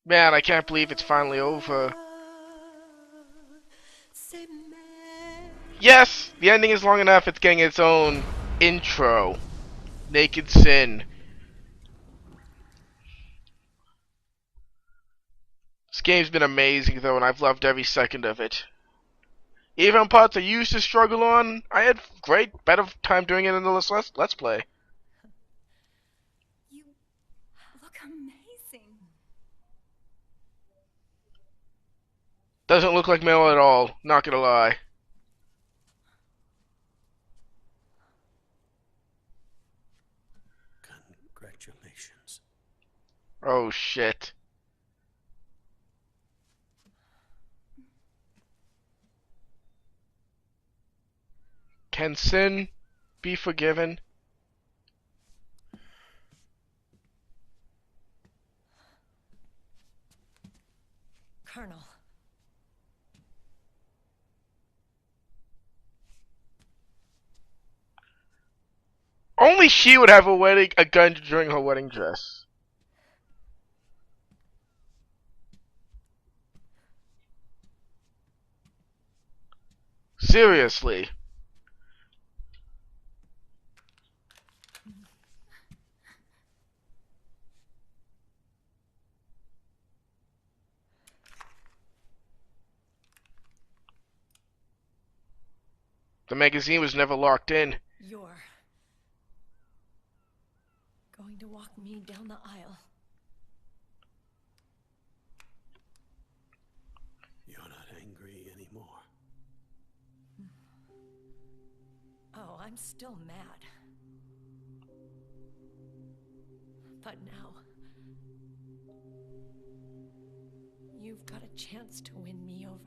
Man, I can't believe it's finally over. Yes, the ending is long enough. It's getting its own intro. Naked Sin. This game's been amazing though, and I've loved every second of it. Even parts I used to struggle on, I had better time doing it in the Let's Play. You look amazing. Doesn't look like Mel at all, not gonna lie. Congratulations. Oh shit. Can sin be forgiven? Colonel. Only she would have a gun during her wedding dress. Seriously. The magazine was never locked in. You're going to walk me down the aisle. You're not angry anymore. Oh, I'm still mad. But now, you've got a chance to win me over.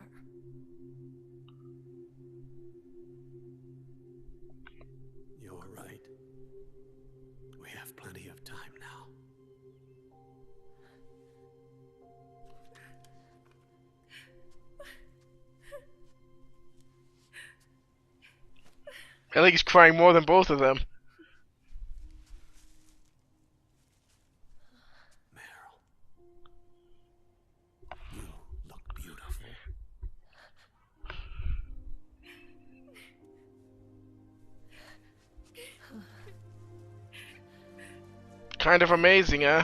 You're right. We have plenty of time now. I think he's crying more than both of them. Meryl, you look beautiful. Kind of amazing, huh?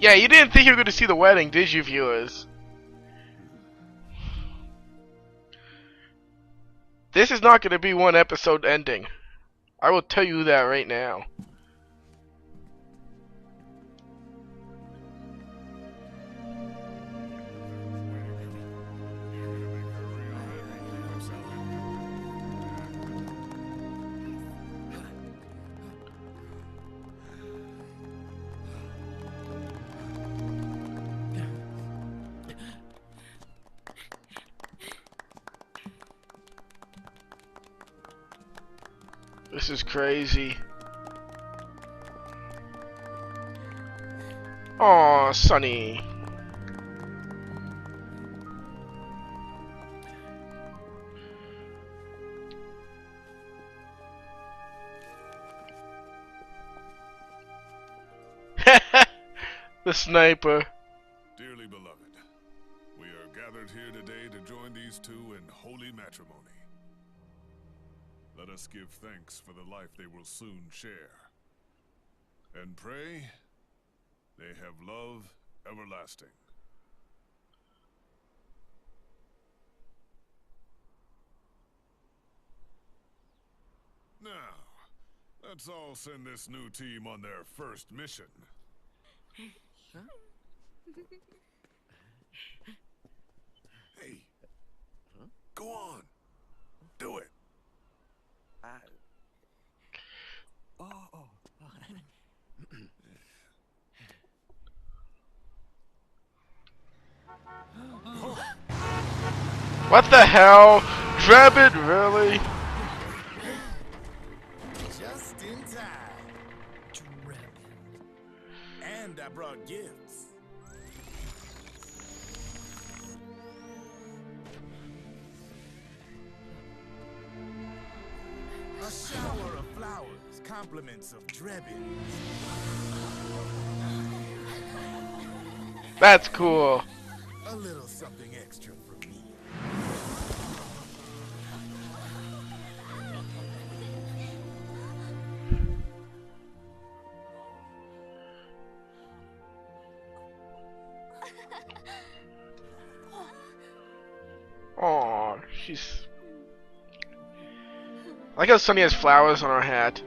Yeah, you didn't think you were going to see the wedding, did you, viewers? This is not going to be one episode ending. I will tell you that right now. This is crazy. Aw, Sonny. The sniper. Dearly beloved, we are gathered here today to join these two in holy matrimony. Let us give thanks for the life they will soon share, and pray they have love everlasting. Now, let's all send this new team on their first mission. Hey, go on, do it. What the hell? Drabbit, really? Just in time. And I brought gifts. A shower of flowers, compliments of Drebin. That's cool. A little something extra for me. Aw, she's... I like how Sunny has flowers on her hat.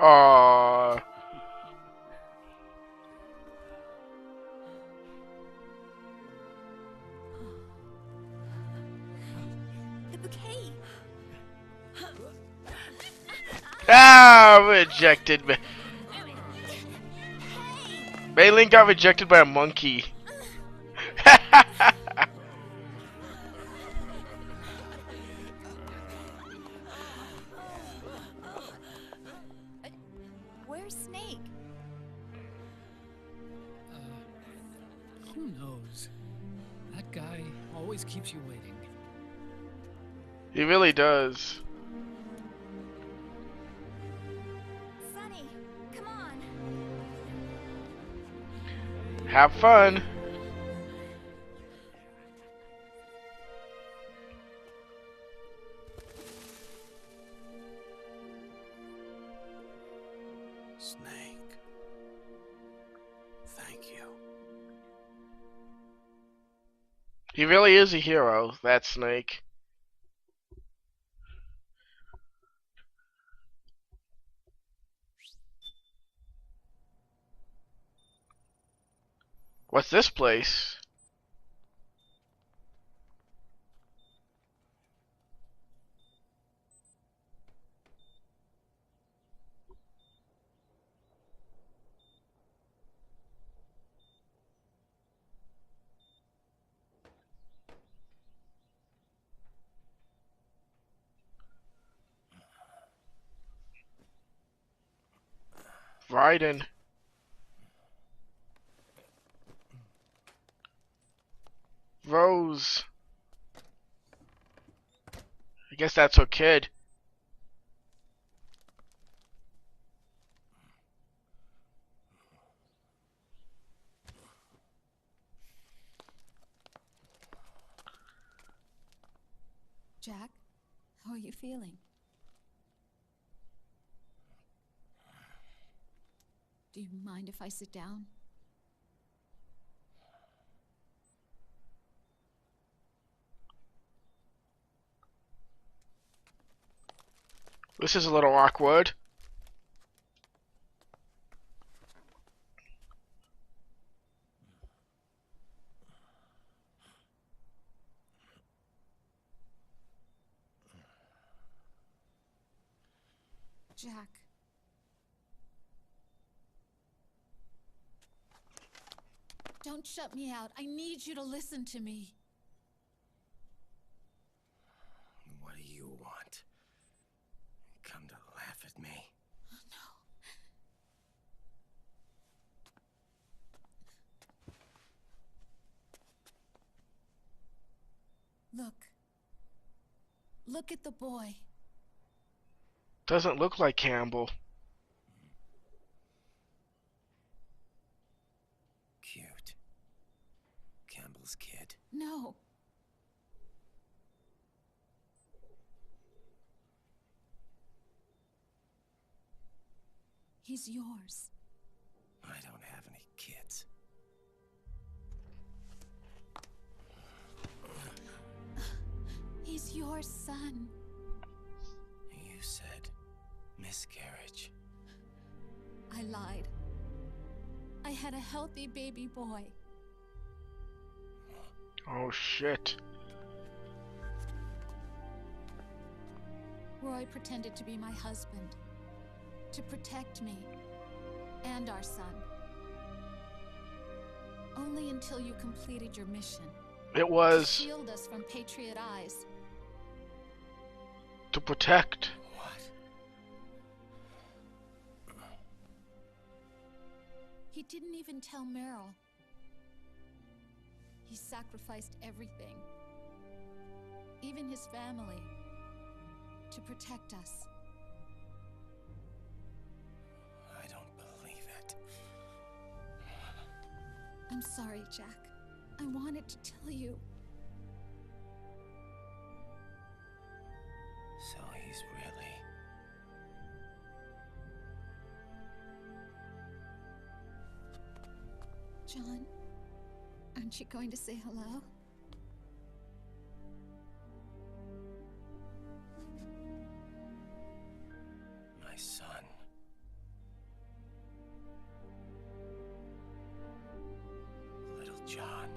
Aww. The bouquet. Ah, rejected. Maylin got rejected by a monkey. Where's Snake? Who knows? That guy always keeps you waiting. He really does. Sunny, come on. Have fun. Snake. Thank you. He really is a hero, that Snake. What's this place? Raiden. Rose. I guess that's her kid. Jack, how are you feeling? Do you mind if I sit down? This is a little awkward. Jack. Don't shut me out. I need you to listen to me. What do you want? Come to laugh at me? Look. Look at the boy. Doesn't look like Campbell. Cute. Campbell's kid. No. He's yours. I don't have any kids. He's your son. You said miscarriage. I lied. I had a healthy baby boy. Oh shit. Roy pretended to be my husband. To protect me. And our son. Only until you completed your mission. It To was shield us from Patriot eyes. to protect. What? He didn't even tell Meryl. He sacrificed everything. Even his family. To protect us. I don't believe it. I'm sorry, Jack. I wanted to tell you. So he's really... John, aren't you going to say hello? my son. Little John.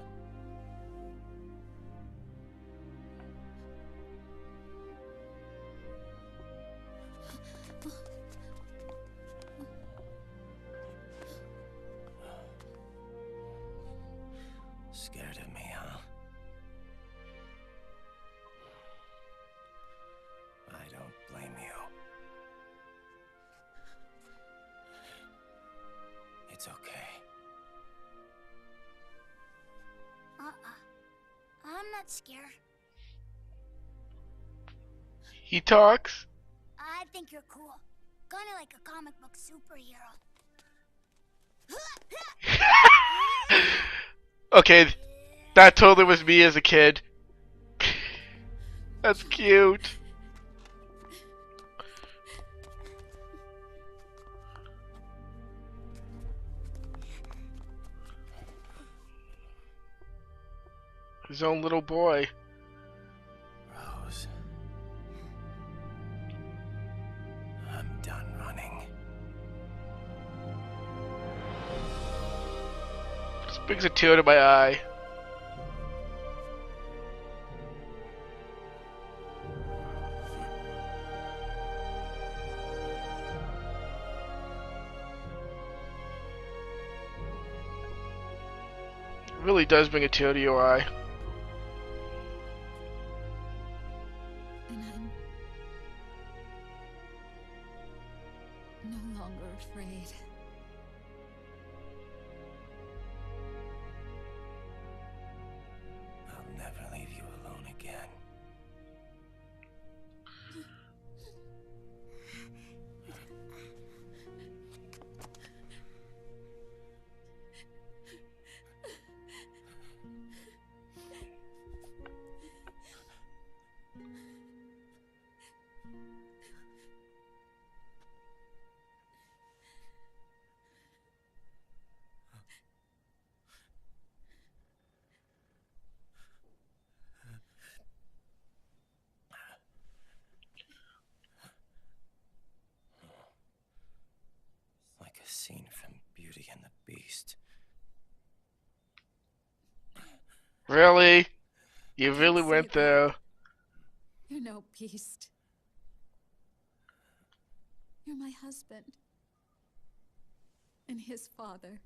Scared of me, huh? I don't blame you. It's okay. I'm not scared. He talks. I think you're cool. Kinda like a comic book superhero. Okay, that totally was me as a kid. That's cute. His own little boy. Rose. I'm done running. This brings a tear to my eye. It really does bring a tear to your eye. And I'm no longer afraid. I'll never leave you alone again. Like a scene from Beauty and the Beast. Really? You really Don't say went that. there. You're no beast. You're my husband. And his father.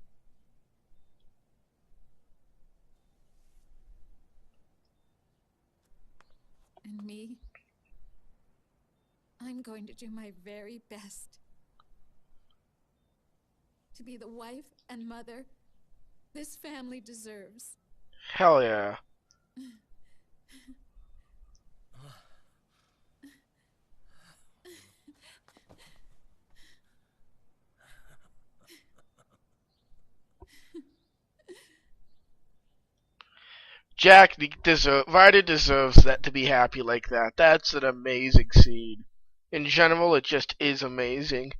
And me? I'm going to do my very best to be the wife and mother this family deserves. Hell yeah. Ryder deserves that, to be happy like that. That's an amazing scene. In general, it just is amazing.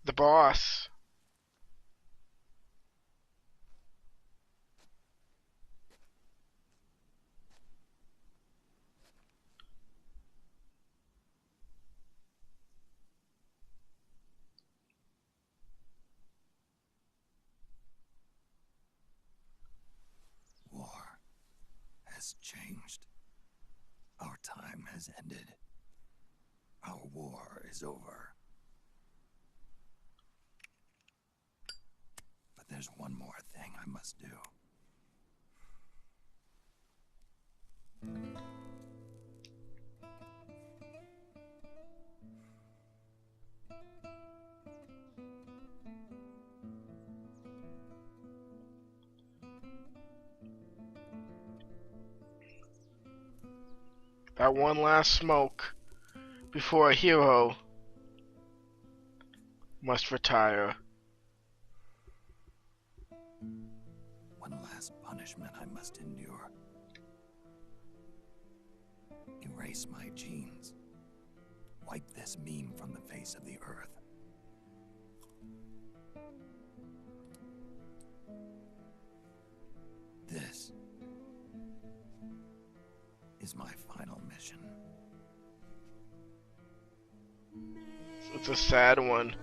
the boss. War has changed. Our time has ended. Our war is over. But there's one more thing I must do. That one last smoke before a hero must retire. One last punishment I must endure. Erase my genes. Wipe this meme from the face of the earth. This is my final mission. It's a sad one.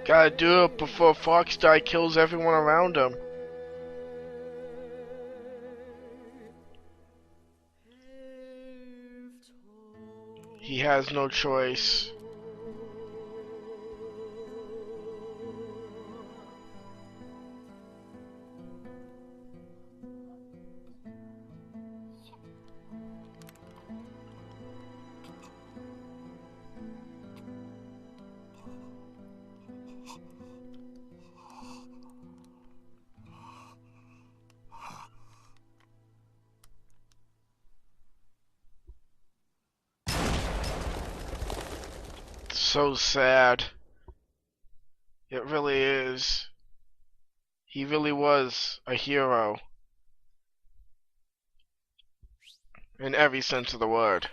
Gotta do it before Foxdie kills everyone around him. He has no choice. So sad. It really is. He really was a hero. In every sense of the word.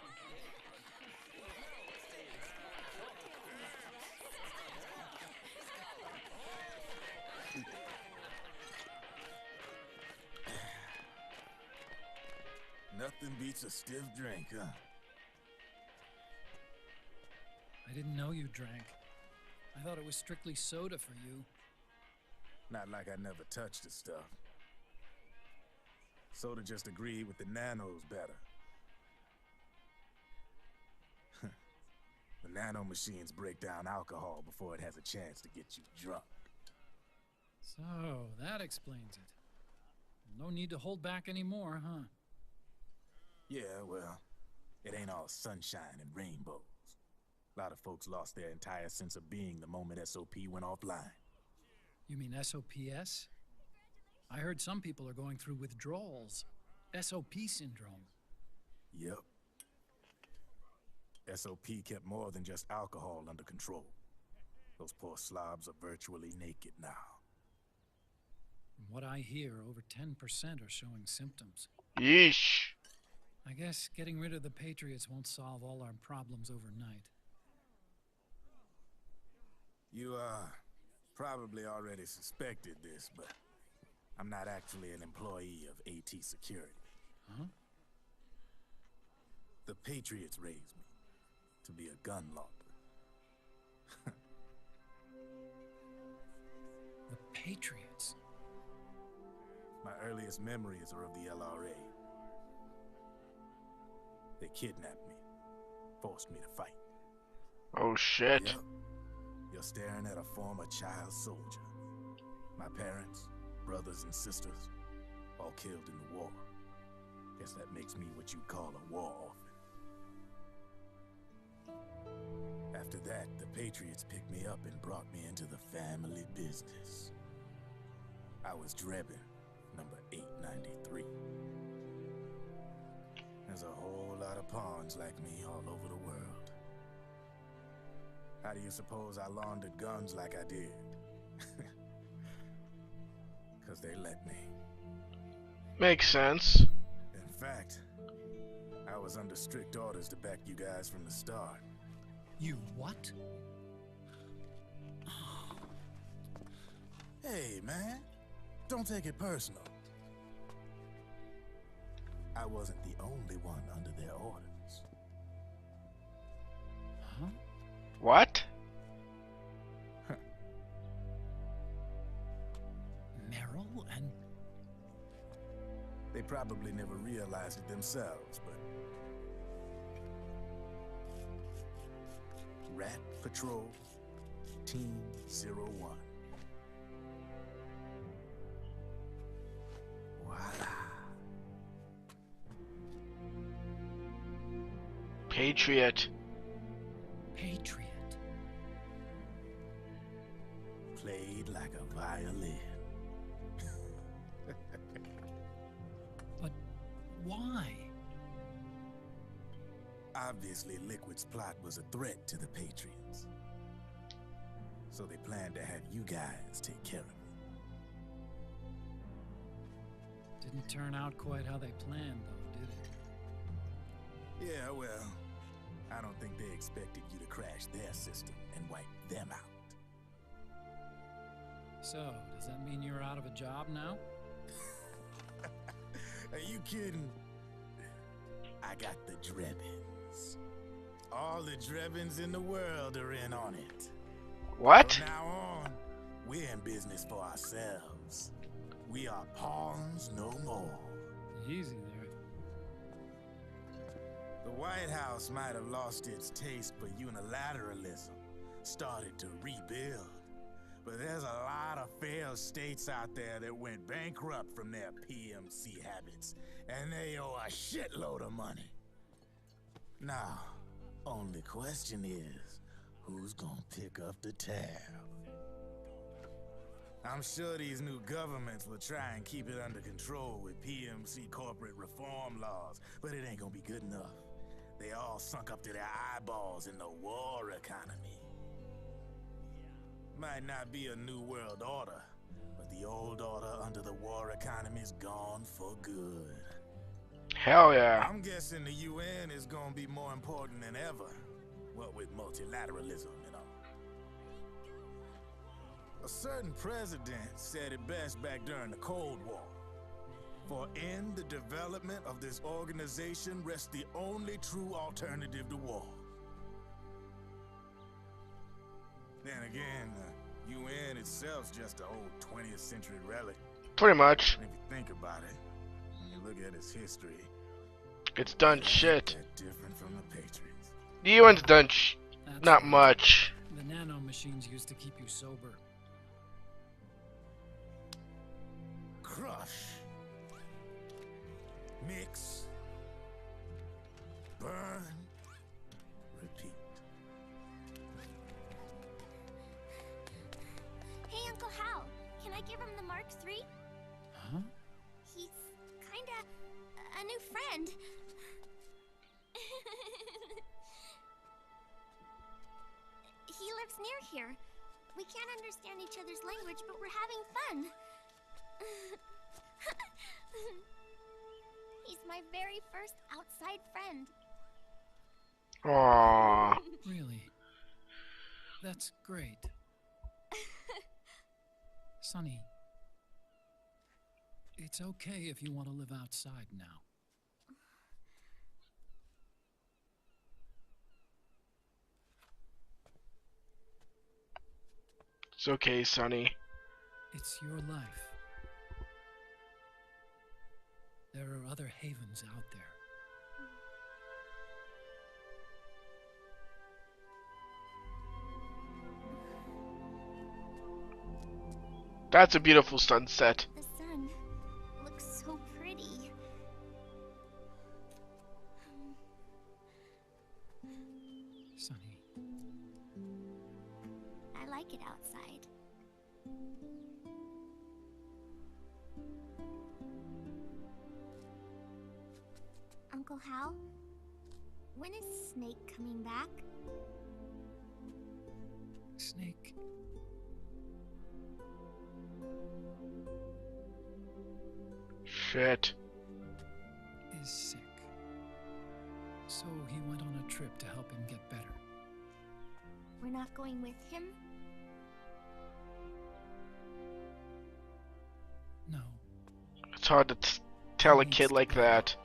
Nothing beats a stiff drink, huh? I didn't know you drank. I thought it was strictly soda for you. Not like I never touched the stuff. Soda just agreed with the nanos better. The nano machines break down alcohol before it has a chance to get you drunk. So, that explains it. No need to hold back anymore, huh? Yeah, well, it ain't all sunshine and rainbows. A lot of folks lost their entire sense of being the moment SOP went offline. You mean SOPS? I heard some people are going through withdrawals. SOP syndrome. Yep. SOP kept more than just alcohol under control. Those poor slobs are virtually naked now. From what I hear, over 10% are showing symptoms. Yeesh. I guess getting rid of the Patriots won't solve all our problems overnight. You, probably already suspected this, but I'm not actually an employee of AT Security. Huh? The Patriots raised me to be a gun launder. The Patriots? My earliest memories are of the LRA. They kidnapped me, forced me to fight. Oh shit. Yep. You're staring at a former child soldier. My parents, brothers and sisters, all killed in the war. Guess that makes me what you call a war orphan. After that, the Patriots picked me up and brought me into the family business. I was Drebin, number 893. There's a whole lot of pawns like me all over the world. How do you suppose I laundered guns like I did? 'Cause they let me. Makes sense. In fact, I was under strict orders to back you guys from the start. You what? Hey, man, don't take it personal. I wasn't the only one under their orders. Huh? What? Meryl and... They probably never realized it themselves, but... Rat Patrol, Team 01. Voila. Patriot. Patriot. Played like a violin. But why? Obviously, Liquid's plot was a threat to the Patriots. So they planned to have you guys take care of it. Didn't turn out quite how they planned, though, did it? Yeah, well, I don't think they expected you to crash their system and wipe them out. So, does that mean you're out of a job now? Are you kidding? I got the Drebins. All the Drebins in the world are in on it. What? From now on, we're in business for ourselves. We are pawns no more. Easy there. The White House might have lost its taste for unilateralism, started to rebuild. But there's a lot of failed states out there that went bankrupt from their PMC habits, and they owe a shitload of money. Now, only question is, who's gonna pick up the tab? I'm sure these new governments will try and keep it under control with PMC corporate reform laws, but it ain't gonna be good enough. They all sunk up to their eyeballs in the war economy. Might not be a new world order, but the old order under the war economy's gone for good. Hell yeah. I'm guessing the UN is gonna be more important than ever, what with multilateralism and all. A certain president said it best back during the Cold War. For in the development of this organization rests the only true alternative to war. Then again, the UN itself's just an old 20th century relic. Pretty much. And if you think about it, when you look at its history, It's done it ain't shit. that different from the Patriots. The UN's done That's not right. much. The nano machines used to keep you sober. Crush. Mix. Burn. Repeat. Hey, Uncle Hal, can I give him the Mark III? Huh? He's kinda a new friend. He lives near here. We can't understand each other's language, but we're having fun. He's my very first outside friend. Aww. Really? That's great. Sonny, it's okay if you want to live outside now. It's okay, Sonny. It's your life. There are other havens out there. That's a beautiful sunset. The sun looks so pretty. like it outside. Uncle Hal, when is Snake coming back? Snake. Shit. Is sick. So he went on a trip to help him get better. We're not going with him? No. It's hard to tell a kid like that.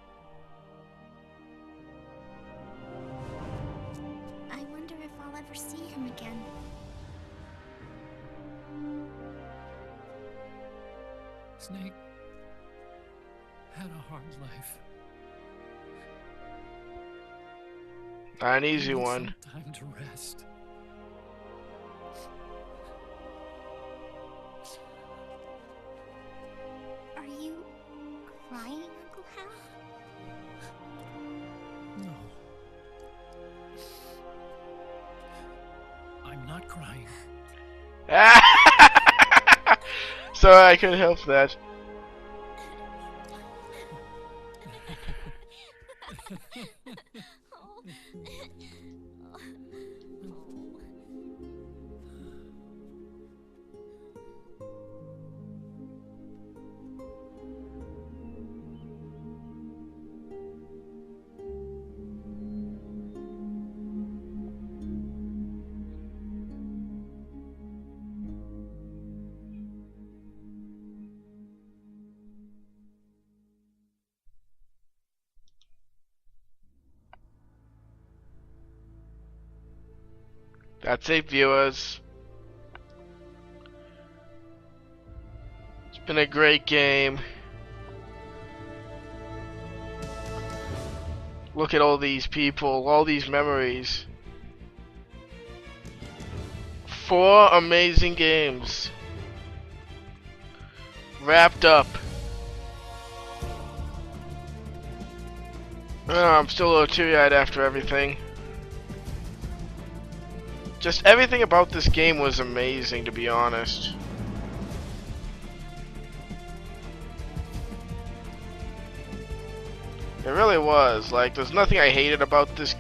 I wonder if I'll ever see him again. Snake had a hard life. Not an He easy needs one. some time to rest. Are you crying, Uncle Hal? No. I'm not crying. Sorry, I couldn't help that. That's it, viewers. It's been a great game. Look at all these people, all these memories. 4 amazing games. Wrapped up. Oh, I'm still a little teary-eyed after everything. Just everything about this game was amazing, to be honest. It really was. Like, there's nothing I hated about this,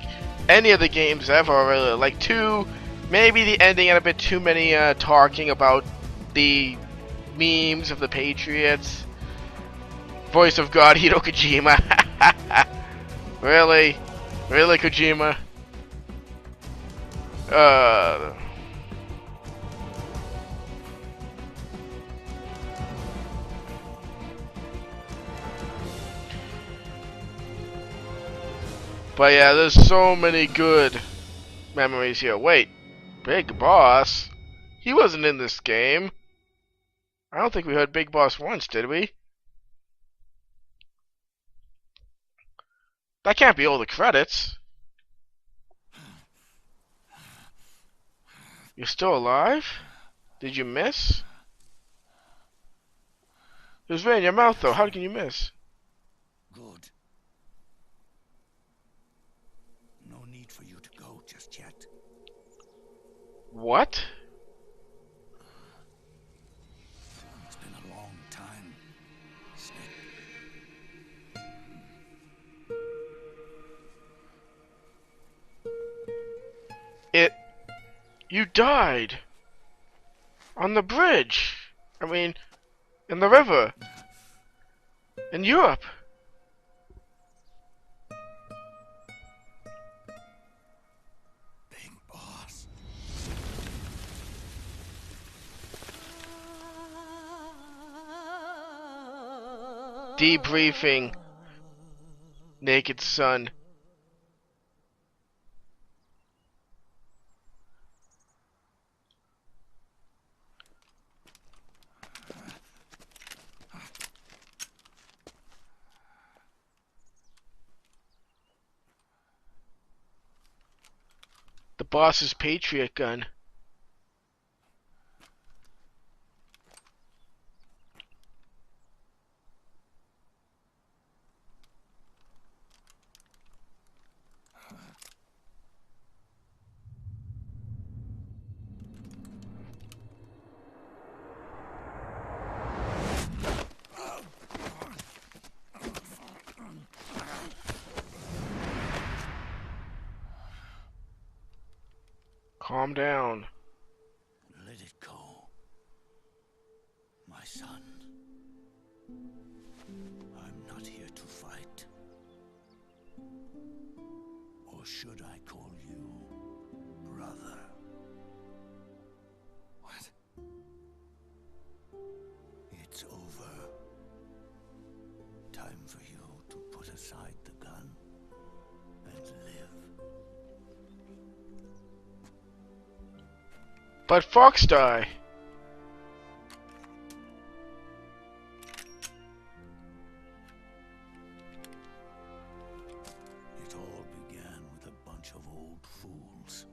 any of the games ever, really. Like, maybe the ending had a bit too many talking about the memes of the Patriots. Voice of God, Hideo Kojima. Really? Really, Kojima? But yeah, there's so many good memories here. Wait, Big Boss? He wasn't in this game. I don't think we heard Big Boss once, did we? That can't be all the credits. You're still alive? Did you miss? It was right in your mouth, though. How can you miss? Good. No need for you to go just yet. What? It's been a long time, Snake. You died. On the bridge. I mean, in the river. In Europe. Big Boss. Debriefing. Naked Sun. The boss's Patriot gun. Calm down. Let it go, my son. I'm not here to fight. Or should I call you brother? What? It's over. Time for you to put aside the gun and live. But Fox die. It all began with a bunch of old fools.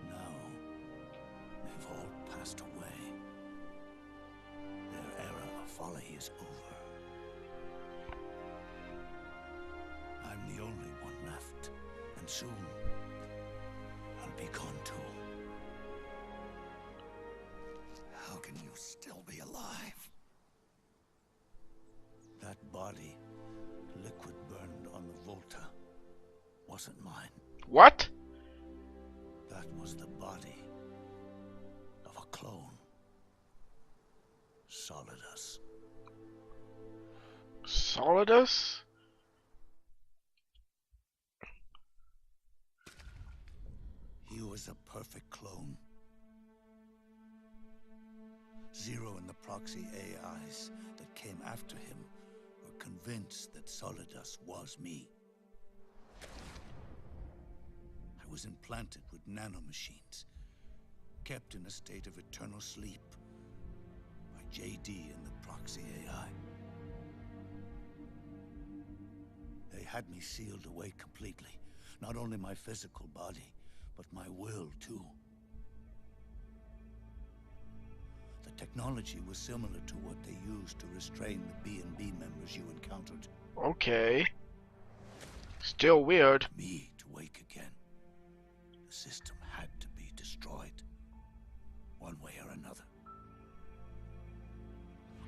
Now, they've all passed away. Their era of folly is over. I'm the only one left, and soon I'll be gone too. How can you still be alive? That body, liquid burned on the Volta, wasn't mine. What? That was the body of a clone. Solidus. Solidus? He was a perfect clone. Zero and the proxy AIs that came after him were convinced that Solidus was me. I was implanted with nanomachines, kept in a state of eternal sleep by JD and the proxy AI. They had me sealed away completely, not only my physical body, but my will too. The technology was similar to what they used to restrain the B&B members you encountered. Okay. Still weird. Me to wake again. The system had to be destroyed, one way or another.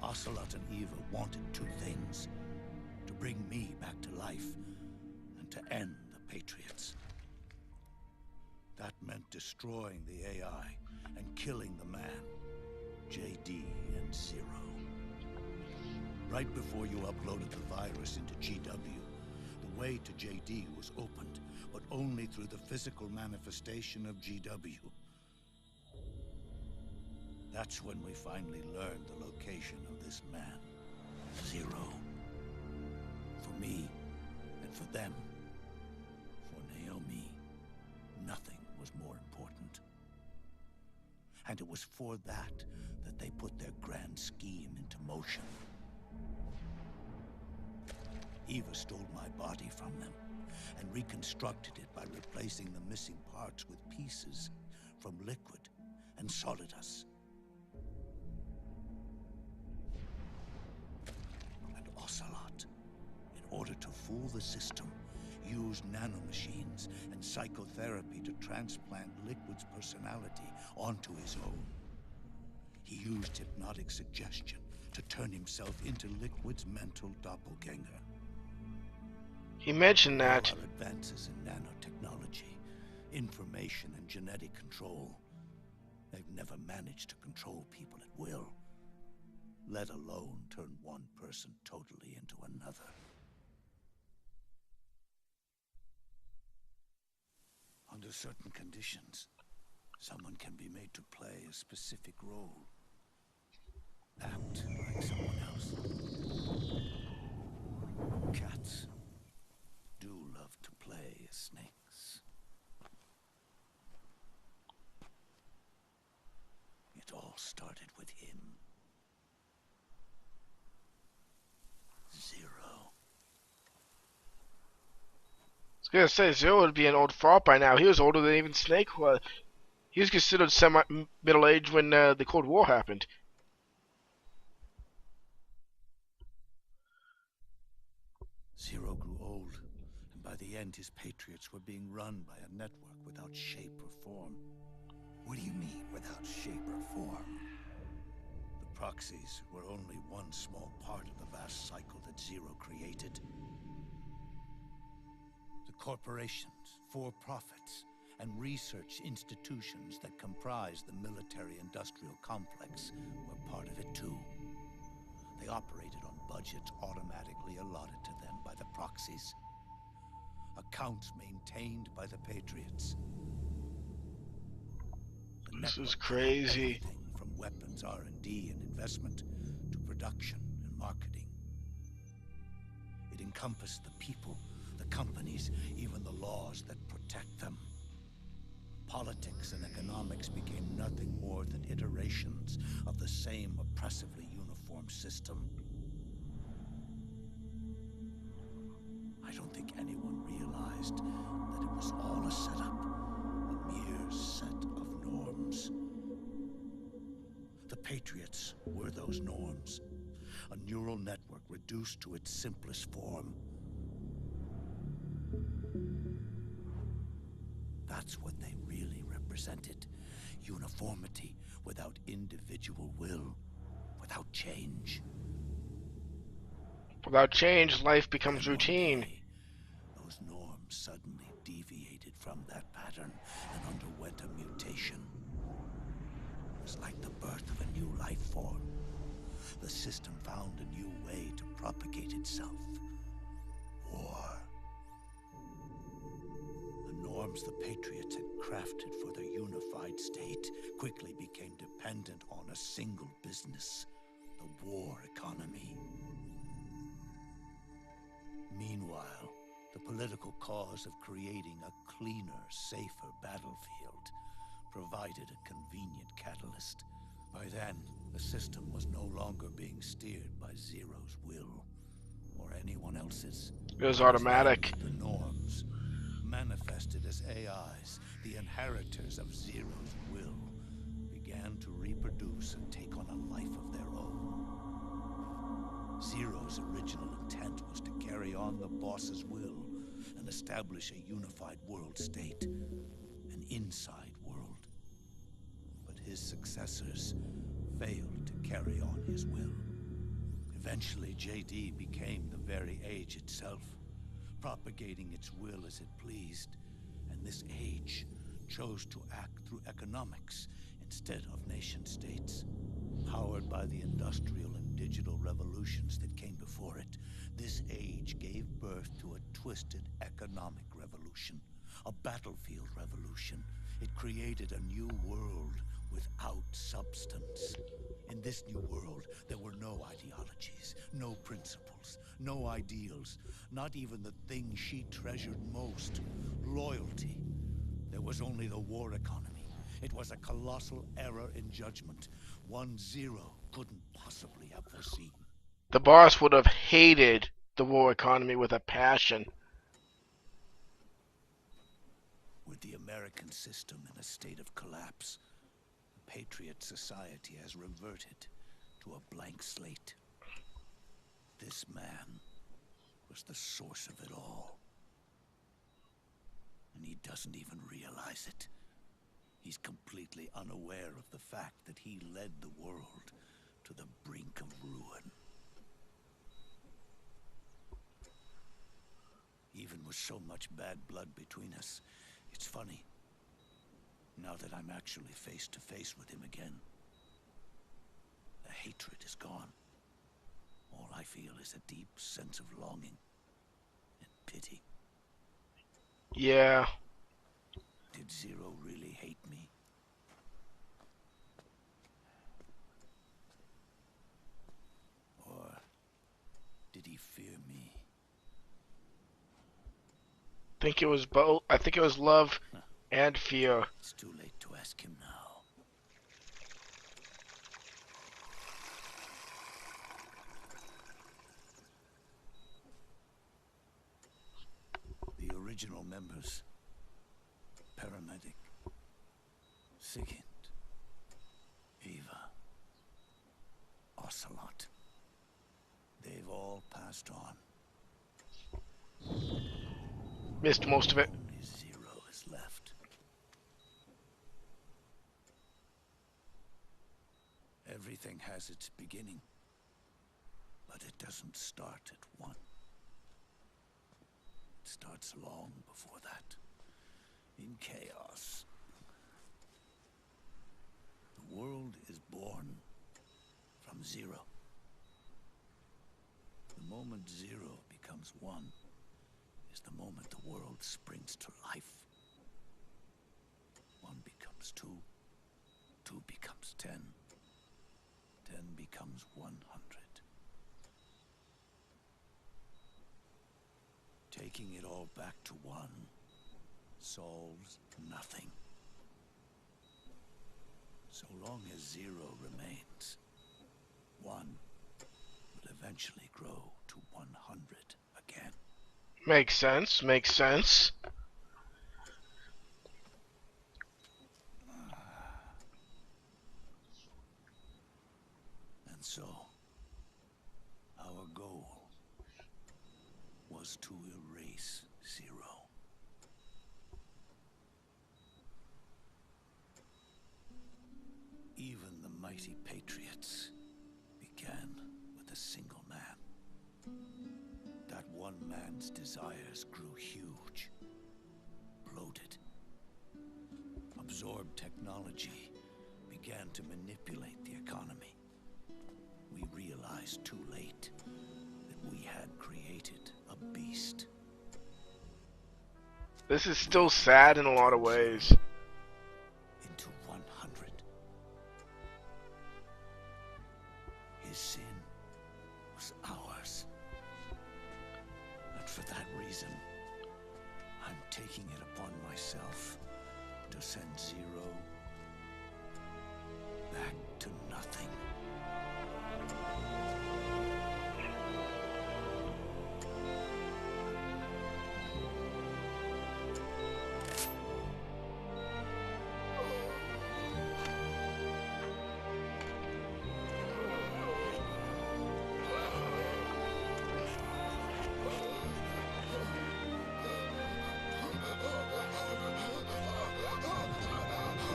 Ocelot and Eva wanted two things: to bring me back to life, and to end the Patriots. That meant destroying the AI and killing the man, JD and Zero. Right before you uploaded the virus into GW, the way to JD was opened, but only through the physical manifestation of GW. That's when we finally learned the location of this man, Zero. For me, and for them, for Naomi, nothing was more important. And it was for that they put their grand scheme into motion. Eva stole my body from them and reconstructed it by replacing the missing parts with pieces from Liquid and Solidus. And Ocelot, in order to fool the system, used nanomachines and psychotherapy to transplant Liquid's personality onto his own. He used hypnotic suggestion to turn himself into Liquid's mental doppelganger. He mentioned that. All our advances in nanotechnology, information and genetic control, they've never managed to control people at will, let alone turn one person totally into another. Under certain conditions, someone can be made to play a specific role. Act like someone else. Cats do love to play as snakes. It all started with him. Zero. I was gonna say Zero would be an old fart by now. He was older than even Snake was. He was considered semi-middle-aged when the Cold War happened. Zero grew old, and by the end his Patriots were being run by a network without shape or form. What do you mean, without shape or form? The proxies were only one small part of the vast cycle that Zero created. The Corporations, for-profits, and research institutions that comprise the military-industrial complex were part of it too. They operated on budgets automatically allotted to them by the proxies. Accounts maintained by the Patriots. The This is network crazy. everything from weapons R&D and investment to production and marketing. It encompassed the people, the companies, even the laws that protect them. Politics and economics became nothing more than iterations of the same oppressively uniform system. I don't think anyone realized that it was all a setup, a mere set of norms. The Patriots were those norms, a neural network reduced to its simplest form. That's what they really represented. Uniformity without individual will, without change. Without change, life becomes Then one routine. day, those norms suddenly deviated from that pattern and underwent a mutation. It was like the birth of a new life form. The system found a new way to propagate itself. War. The norms the Patriots had crafted for their unified state quickly became dependent on a single business, the war economy. Meanwhile, the political cause of creating a cleaner, safer battlefield provided a convenient catalyst. By then, the system was no longer being steered by Zero's will, or anyone else's. It was automatic. Then the norms, manifested as AIs, the inheritors of Zero's will, began to reproduce and take on a life of their own. Zero's original intent was to carry on the boss's will and establish a unified world state, an inside world. But his successors failed to carry on his will. Eventually, JD became the very age itself, propagating its will as it pleased, and this age chose to act through economics instead of nation-states. Powered by the industrial and digital revolutions that came before it, this age gave birth to a twisted economic revolution, a battlefield revolution. It created a new world without substance. In this new world, there were no ideologies, no principles, no ideals, not even the thing she treasured most, loyalty. There was only the war economy. It was a colossal error in judgment, one Zero couldn't possibly have foreseen. The boss would have hated the war economy with a passion. With the American system in a state of collapse, the Patriot Society has reverted to a blank slate. This man was the source of it all. And he doesn't even realize it. He's completely unaware of the fact that he led the world to the brink of ruin. Even with so much bad blood between us, it's funny. Now that I'm actually face to face with him again, the hatred is gone. All I feel is a deep sense of longing and pity. Yeah. Did Zero really hate me? Or did he fear me? I think it was both. I think it was love and fear. It's too late to ask him now. The original members, Paramedic, Sigint, Eva, Ocelot, they've all passed on. Missed most of it. Only Zero is left. Everything has its beginning, but it doesn't start at one. It starts long before that. In chaos. The world is born from zero. The moment zero becomes one is the moment the world springs to life. One becomes two. Two becomes 10. 10 becomes 100. Taking it all back to one solves nothing. So long as zero remains, one will eventually grow to 100 again. Makes sense, makes sense. And so, our goal was to erase zero. Even the mighty Patriots began with a single man. That one man's desires grew huge, bloated, absorbed technology, began to manipulate the economy. We realized too late that we had created a beast. This is still sad in a lot of ways. Into 100. His sin was ours. And for that reason, I'm taking it upon myself to send Zero back to nothing.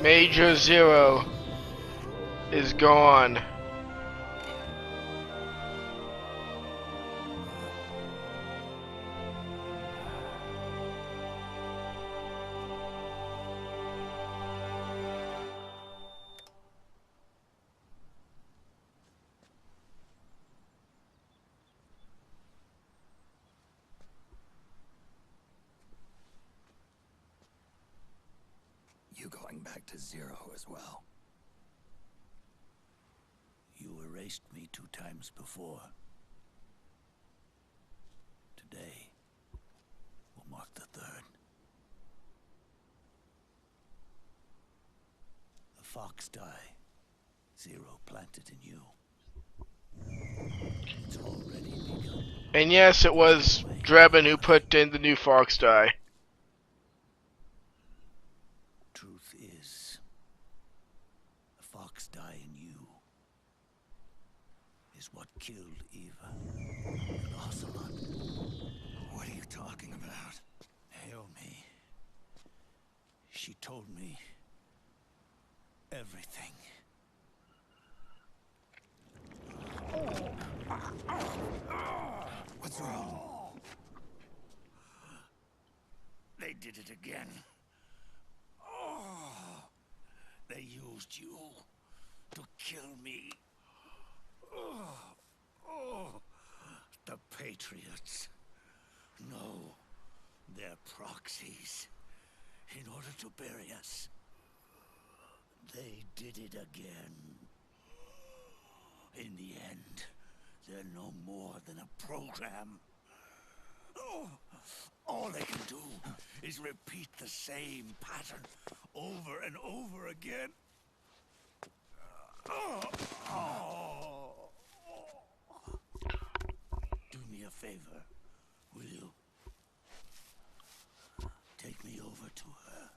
Major Zero is gone. You going back to zero as well? You erased me 2 times before. Today will mark the 3rd. The fox die Zero planted in you. It's already begun. And yes, it was Drebin who put in the new Fox die. Truth is, the fox die in you is what killed Eva and Ocelot. What are you talking about? Naomi. She told me everything. What's wrong? They did it again. They used you to kill me. The Patriots. No, they're proxies. In order to bury us. They did it again. In the end, they're no more than a program. All they can do is repeat the same pattern over and over again. Do me a favor, will you? Take me over to her.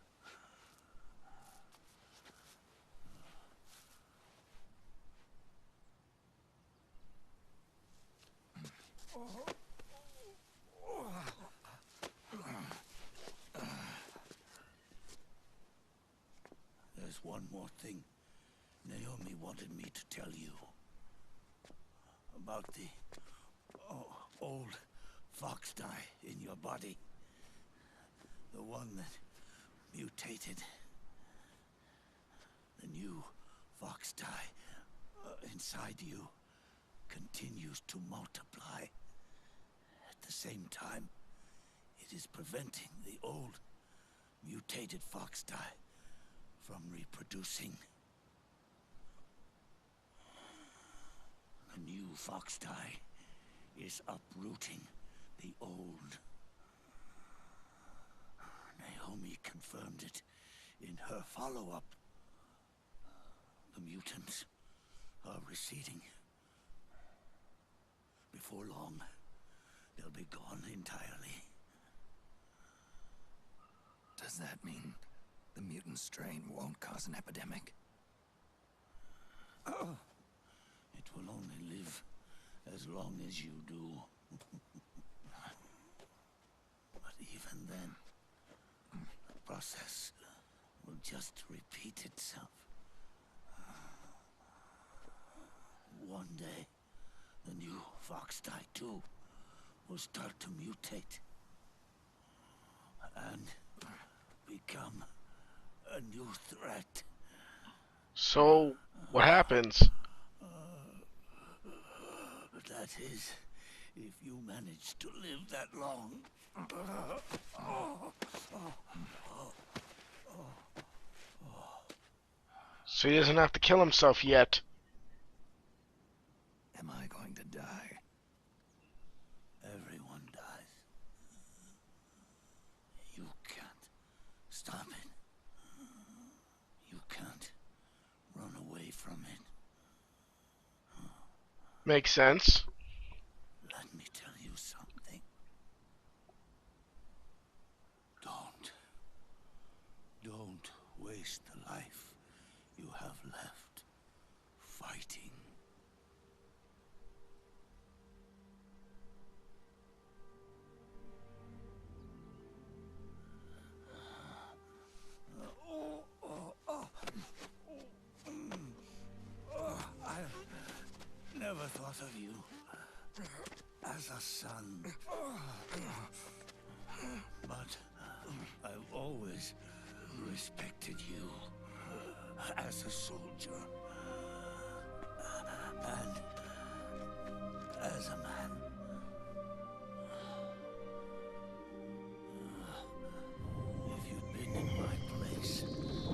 There's one more thing Naomi wanted me to tell you. About the old fox die in your body. The one that mutated. The new fox die inside you continues to multiply. At the same time, it is preventing the old mutated fox die from reproducing. The new fox die is uprooting the old. Naomi confirmed it in her follow-up. The mutants are receding. Before long, they'll be gone entirely. Does that mean the mutant strain won't cause an epidemic? It will only live as long as you do. But even then, the process will just repeat itself. One day, the new fox die too will start to mutate and become a new threat. So, what happens? That is, if you manage to live that long. So he doesn't have to kill himself yet. Am I going to die? Everyone dies. You can't stop it. You can't run away from it. Makes sense. Let me tell you something. Don't waste the life you have left fighting. I've never thought of you as a son, but I've always respected you as a soldier and as a man. If you'd been in my place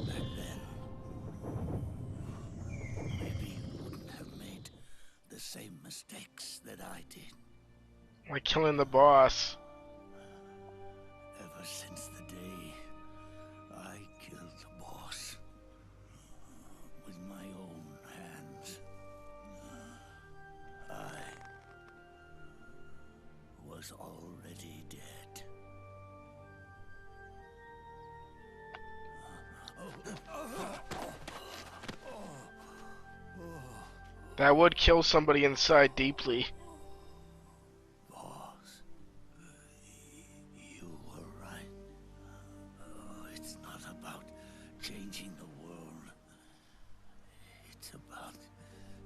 back then, maybe you wouldn't have made the same mistakes that I did. Like killing the boss. Ever since the day I killed the boss with my own hands, I was already dead. That would kill somebody inside deeply. Boss, you were right. It's not about changing the world. It's about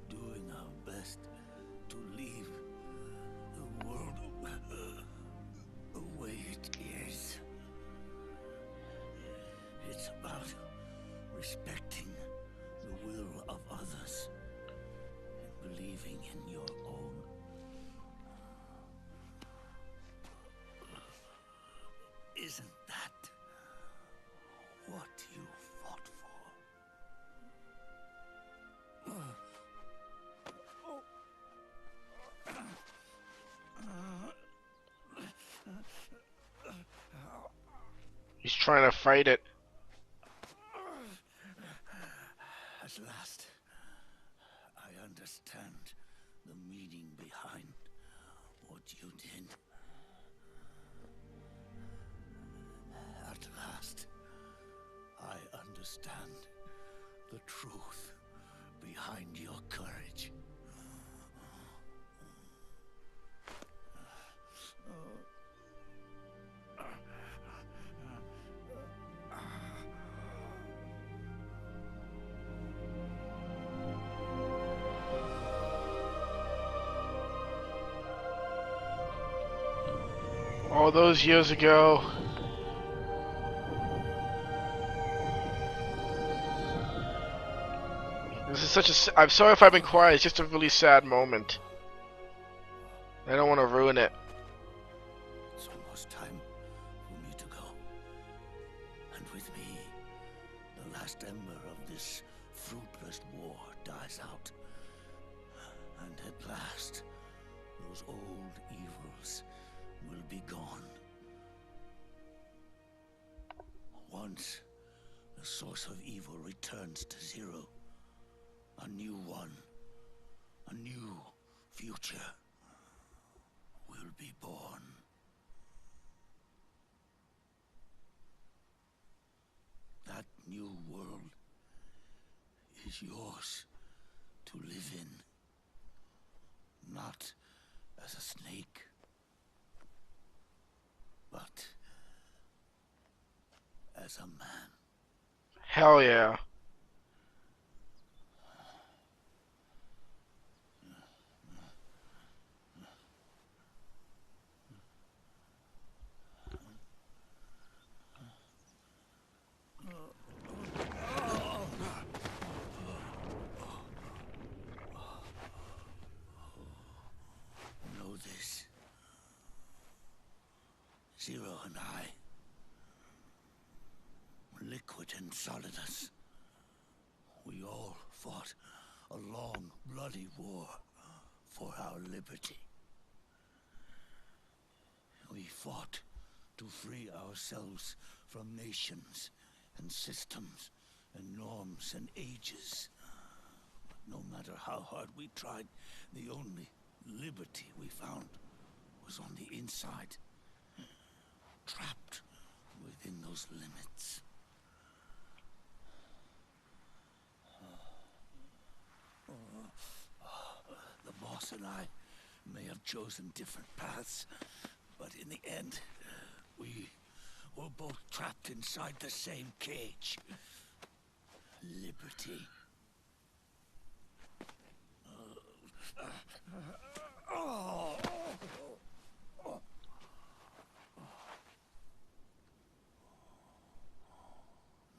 doing our best to leave the world the way it is. It's about respecting the will of others and believing in your own. Isn't that what you fought for? He's trying to fight it. At last, I understand the meaning behind what you did. At last, I understand the truth behind your courage. All those years ago. is such a. I'm sorry if I've been quiet. It's just a really sad moment. I don't want to ruin it. It's almost time for me to go. And with me, the last ember of this fruitless war dies out. And at last, those old evils will be gone. Once the source of evil returns to zero, a new one, a new future will be born. That new world is yours to live in, not as a snake, but as a man. Hell yeah. Know this. Zero and I, Liquid and Solidus, we all fought a long, bloody war for our liberty. We fought to free ourselves from nations and systems and norms and ages. But no matter how hard we tried, the only liberty we found was on the inside, trapped within those limits. The boss and I may have chosen different paths, but in the end, we were both trapped inside the same cage. Liberty.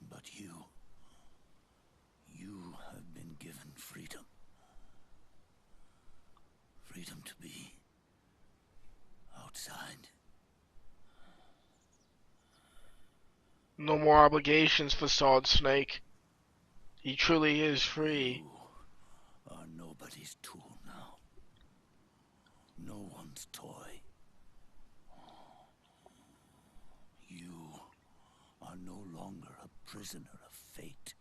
But you have been given freedom. Freedom to be outside. No more obligations for Solid Snake. He truly is free. You are nobody's tool now. No one's toy. You are no longer a prisoner of fate.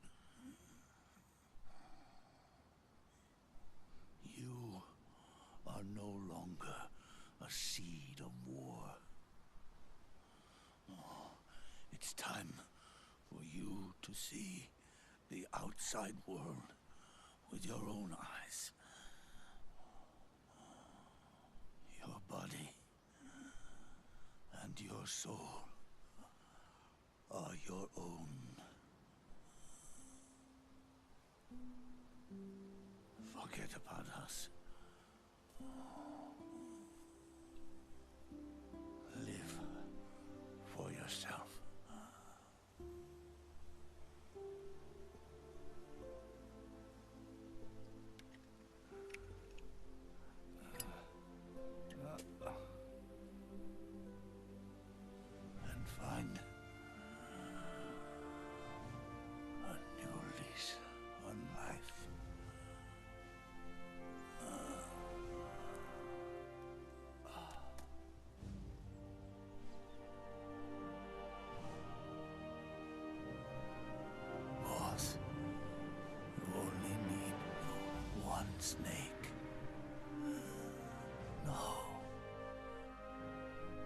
You are no longer a seed of war. It's time for you to see the outside world with your own eyes. Your body and your soul are your own. Forget about us. Live for yourself. And find a new lease on life. Boss, you only need one snake. No.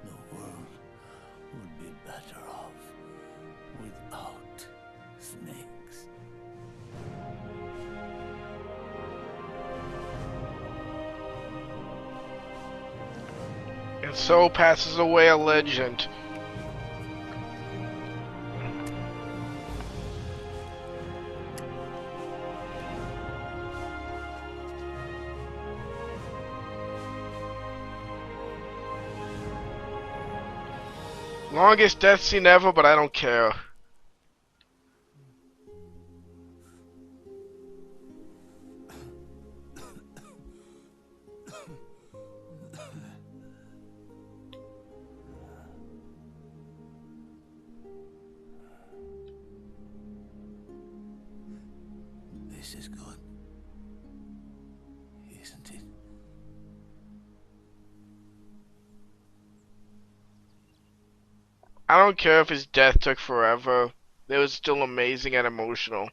The world would be better off without snakes. And so passes away a legend. Longest death scene ever, but I don't care. This is good. Isn't it? I don't care if his death took forever. It was still amazing and emotional.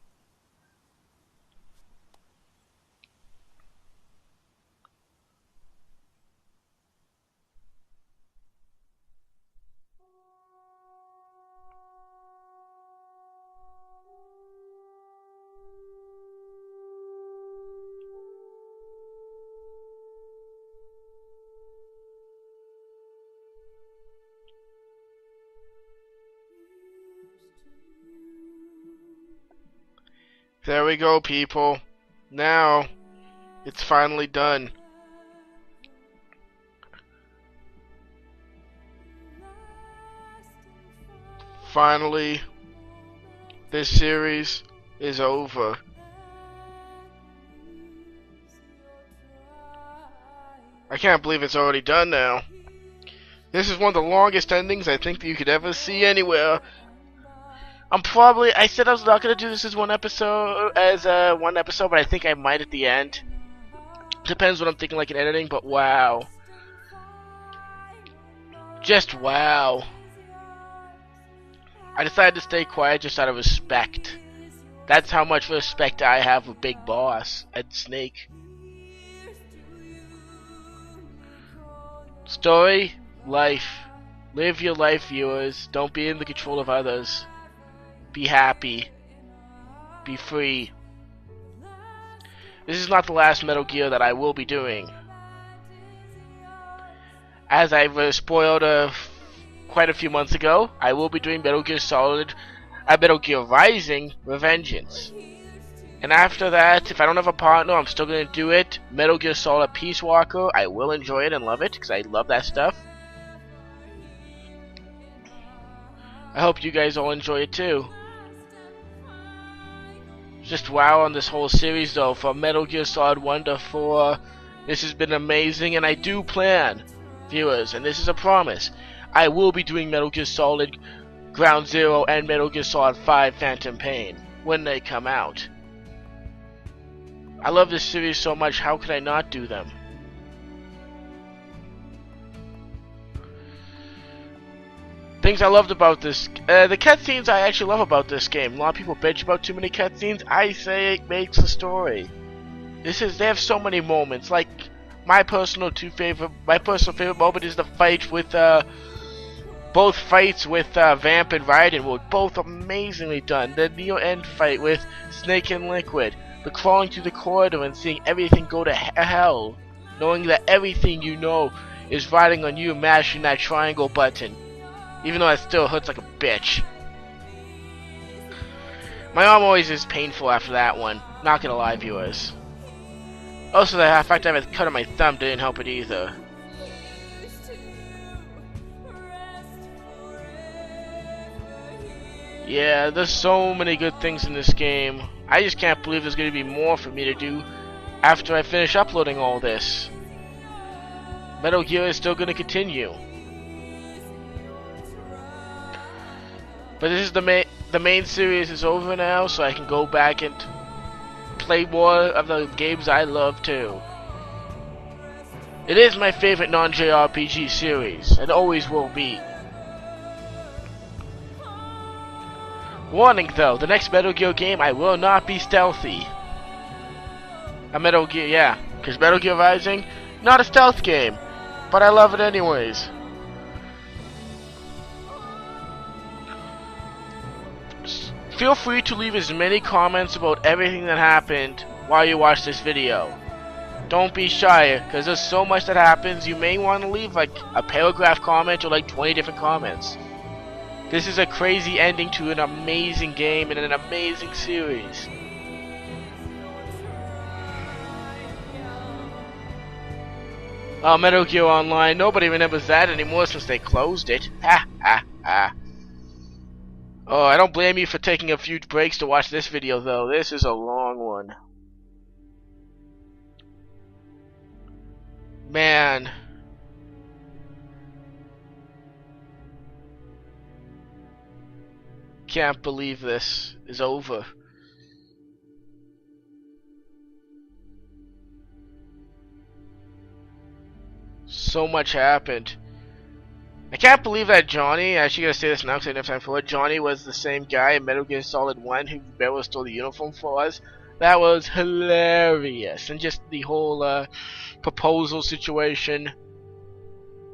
There we go, people. Now, it's finally done. Finally, this series is over. I can't believe it's already done now. This is one of the longest endings I think that you could ever see anywhere. I said I was not gonna do this as one episode, but I think I might at the end. Depends what I'm thinking, like in editing. But wow, just wow. I decided to stay quiet just out of respect. That's how much respect I have for Big Boss and Snake. Story, life. Live your life, viewers. Don't be in the control of others. Be happy. Be free. This is not the last Metal Gear that I will be doing. As I've spoiled quite a few months ago, I will be doing Metal Gear Rising: Revengeance. And after that, if I don't have a partner, I'm still going to do it. Metal Gear Solid Peace Walker, I will enjoy it and love it, because I love that stuff. I hope you guys all enjoy it too. Just wow on this whole series though, from Metal Gear Solid 1 to 4. This has been amazing, and I do plan, viewers, and this is a promise, I will be doing Metal Gear Solid Ground Zero and Metal Gear Solid 5 Phantom Pain when they come out. I love this series so much, how could I not do them? Things I loved about this, the cutscenes I actually love about this game. A lot of people bitch about too many cutscenes. I say it makes the story. They have so many moments. Like my personal favorite moment is the fight with both fights with Vamp and Raiden were both amazingly done. The near-end fight with Snake and Liquid, the crawling through the corridor and seeing everything go to hell, knowing that everything you know is riding on you mashing that triangle button. Even though it still hurts like a bitch. My arm always is painful after that one. Not gonna lie, viewers. Also, the fact I have a cut on my thumb didn't help it either. Yeah, there's so many good things in this game. I just can't believe there's gonna be more for me to do after I finish uploading all this. Metal Gear is still gonna continue. But this is the main series is over now, so I can go back and play more of the games I love too. It is my favorite non-JRPG series, and always will be. Warning though, the next Metal Gear game I will not be stealthy. A Metal Gear, yeah, because Metal Gear Rising, not a stealth game, but I love it anyways. Feel free to leave as many comments about everything that happened while you watch this video. Don't be shy, because there's so much that happens, you may want to leave like a paragraph comment or like 20 different comments. This is a crazy ending to an amazing game and an amazing series. Metal Gear Online, nobody remembers that anymore since they closed it. Ha ha ha. Oh, I don't blame you for taking a few breaks to watch this video though. This is a long one. Man. Can't believe this is over. So much happened. I can't believe that Johnny, I actually gotta say this now because I didn't have time for it, Johnny was the same guy in Metal Gear Solid 1 who Barrow stole the uniform for us. That was hilarious. And just the whole proposal situation.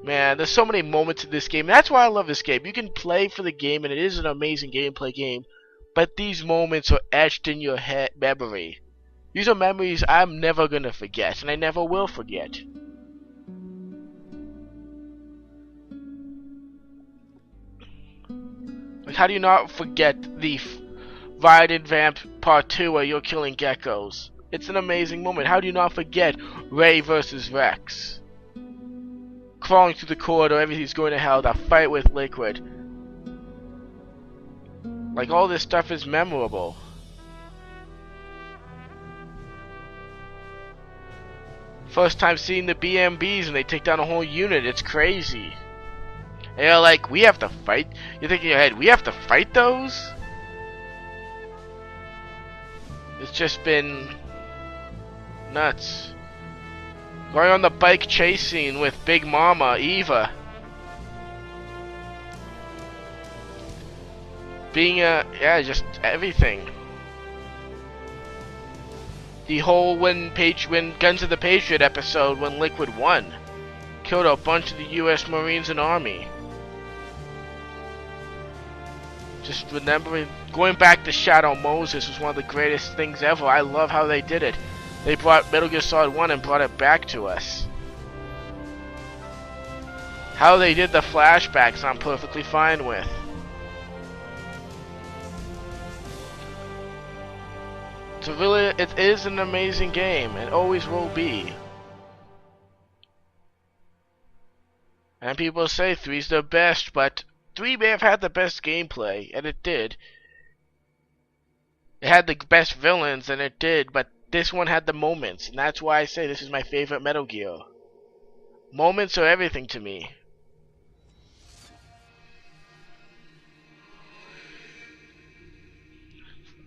Man, there's so many moments in this game. That's why I love this game. You can play for the game and it is an amazing gameplay game. But these moments are etched in your head memory. These are memories I'm never gonna forget, and I never will forget. Like, how do you not forget the Raiden Vamp Part 2 where you're killing geckos? It's an amazing moment. How do you not forget Ray versus Rex? Crawling through the corridor, everything's going to hell, that fight with Liquid. Like, all this stuff is memorable. First time seeing the BMBs and they take down a whole unit, it's crazy. And you're like, we have to fight? You think in your head, we have to fight those? It's just been nuts. Going on the bike chasing with Big Mama, Eva. Being yeah, just everything. The whole when Guns of the Patriot episode when Liquid won. Killed a bunch of the US Marines and Army. Just remembering, going back to Shadow Moses was one of the greatest things ever. I love how they did it. They brought Metal Gear Solid 1 and brought it back to us. How they did the flashbacks I'm perfectly fine with. So really, it is an amazing game, and always will be. And people say 3's the best, but 3 may have had the best gameplay, and it did. It had the best villains, and it did, but this one had the moments, and that's why I say this is my favorite Metal Gear. Moments are everything to me.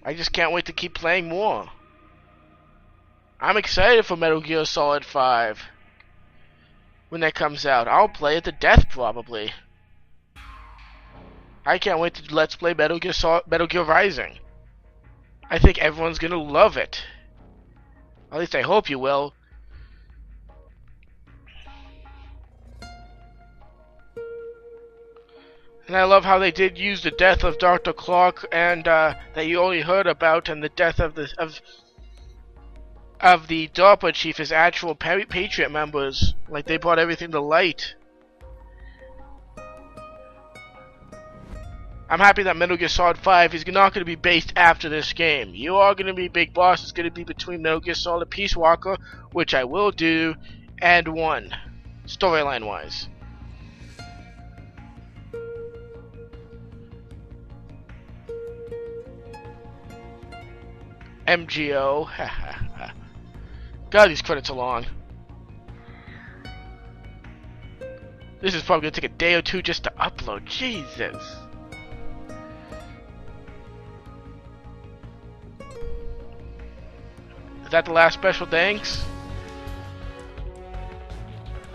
I just can't wait to keep playing more. I'm excited for Metal Gear Solid 5. When that comes out, I'll play it to death probably. I can't wait to Let's Play Metal Gear Rising. I think everyone's gonna love it. At least I hope you will. And I love how they did use the death of Dr. Clark and that you only heard about, and the death of the DARPA chief as actual Patriot members. Like, they brought everything to light. I'm happy that Metal Gear Solid 5 is not going to be based after this game. You are going to be Big Boss. It's going to be between Metal Gear Solid Peace Walker, which I will do, and 1, storyline wise. MGO. God, these credits are long. This is probably going to take a day or two just to upload. Jesus. Is that the last special thanks?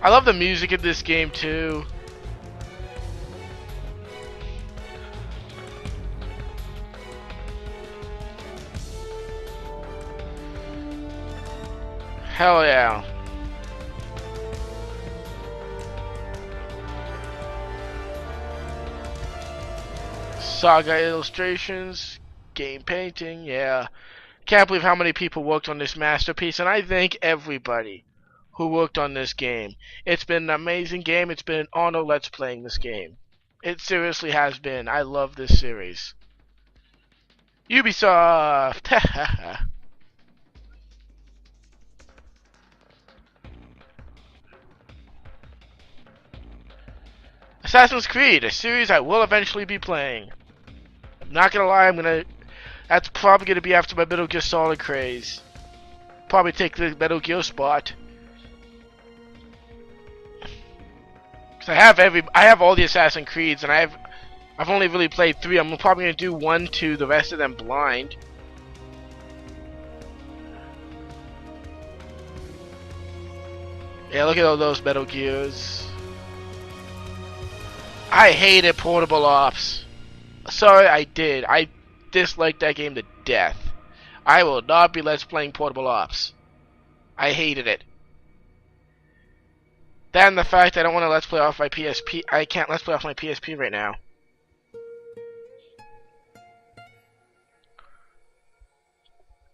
I love the music in this game too. Hell yeah. Saga illustrations, game painting, yeah. Can't believe how many people worked on this masterpiece, and I thank everybody who worked on this game. It's been an amazing game. It's been an honor let's playing this game. It seriously has been. I love this series. Ubisoft! Assassin's Creed, a series I will eventually be playing. I'm not gonna lie, that's probably gonna be after my Metal Gear Solid craze. Probably take the Metal Gear spot. Cause I have all the Assassin's Creeds, and I've only really played 3. I'm probably gonna do 1, 2, the rest of them blind. Yeah, look at all those Metal Gears. I hated Portable Ops. Sorry, I did. I disliked that game to death. I will not be Let's Playing Portable Ops. I hated it. That and the fact I don't want to Let's Play off my PSP. I can't Let's Play off my PSP right now.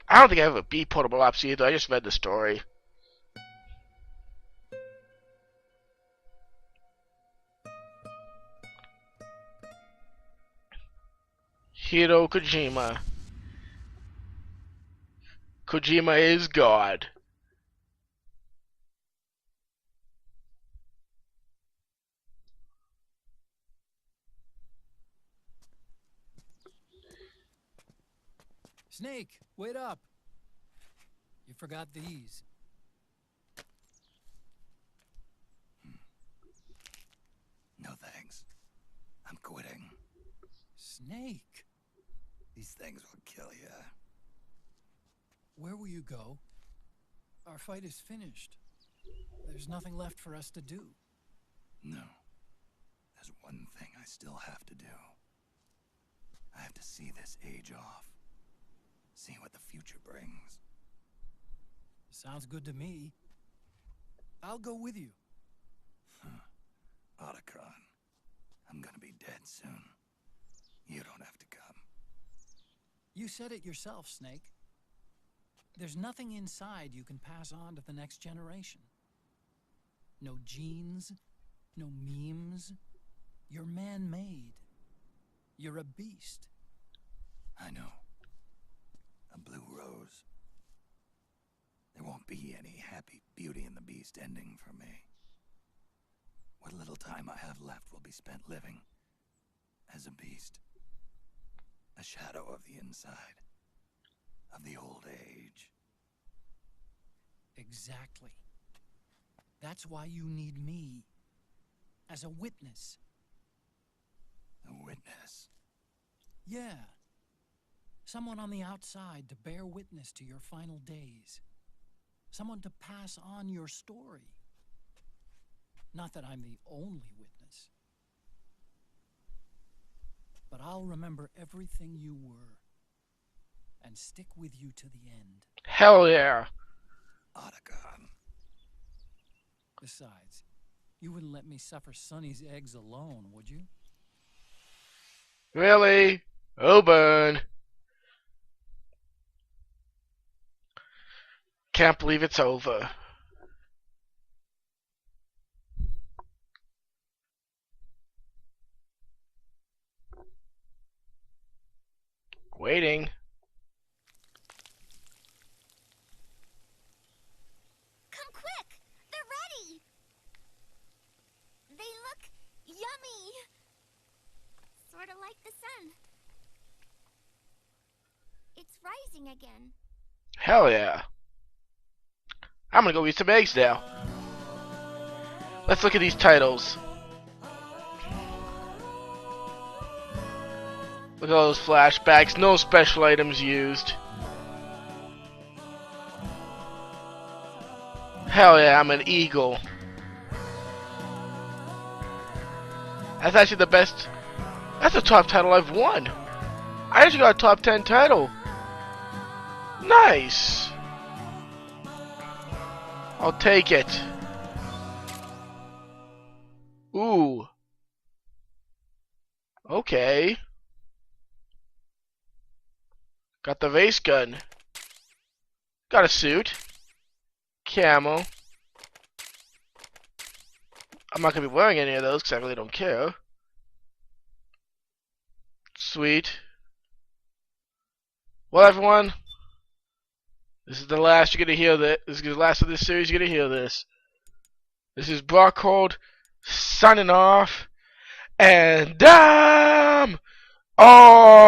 I don't think I ever beat Portable Ops either. I just read the story. Hideo Kojima. Kojima is God. Snake, wait up. You forgot these. No thanks. I'm quitting. Snake, These things will kill you. where will you go? Our fight is finished. There's nothing left for us to do. No. There's one thing I still have to do. I have to see this age off. See what the future brings. Sounds good to me. I'll go with you. Otacon, I'm gonna be dead soon. You don't have to come. You said it yourself, Snake. There's nothing inside you can pass on to the next generation. No genes, no memes. You're man-made. You're a beast. I know. A blue rose. There won't be any happy Beauty and the Beast ending for me. What little time I have left will be spent living as a beast. A shadow of the inside. Of the old age. Exactly. That's why you need me. As a witness. A witness. Yeah. Someone on the outside to bear witness to your final days. Someone to pass on your story. Not that I'm the only witness. But I'll remember everything you were. And stick with you to the end. Hell yeah. Otacon. Besides, you wouldn't let me suffer Sonny's eggs alone, would you? Really? Oban. Can't believe it's over. Waiting. Come quick! They're ready! They look yummy! Sort of like the sun. It's rising again. Hell yeah. I'm gonna go eat some eggs now. Let's look at these titles. Look at all those flashbacks. No special items used. Hell yeah, I'm an eagle. That's actually the best. That's the top title I've won. I actually got a top 10 title. Nice. I'll take it. Ooh. Okay. Got the vase gun. Got a suit. Camo. I'm not going to be wearing any of those because I really don't care. Sweet. Well, everyone. This is the last you're going to hear this. This is the last of this series you're going to hear this. This is Brockhold signing off. And awesome.